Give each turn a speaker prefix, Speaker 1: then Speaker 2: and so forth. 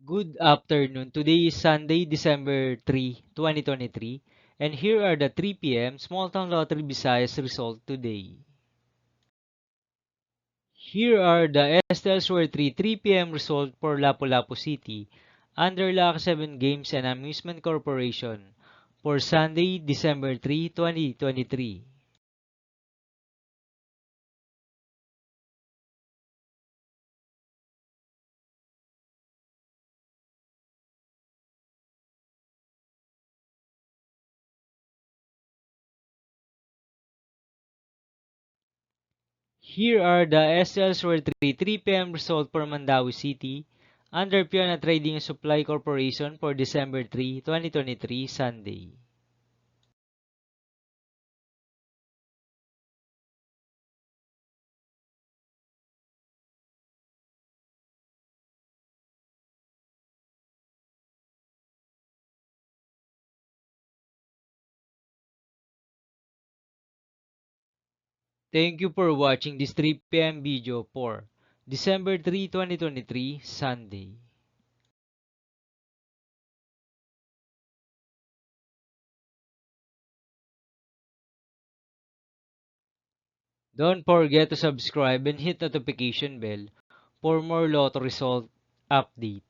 Speaker 1: Good afternoon. Today is Sunday, December 3, 2023, and here are the 3 p.m. Small Town Lottery Visayas result today. Here are the STL Sword 3 p.m. result for Lapu-Lapu City under Lock 7 Games and Amusement Corporation for Sunday, December 3, 2023. Here are the STL Sword 3 p.m. result for Mandawi City under Fiona Trading and Supply Corporation for December 3, 2023, Sunday. Thank you for watching this 3 p.m. video for December 3, 2023, Sunday. Don't forget to subscribe and hit notification bell for more lotto result update.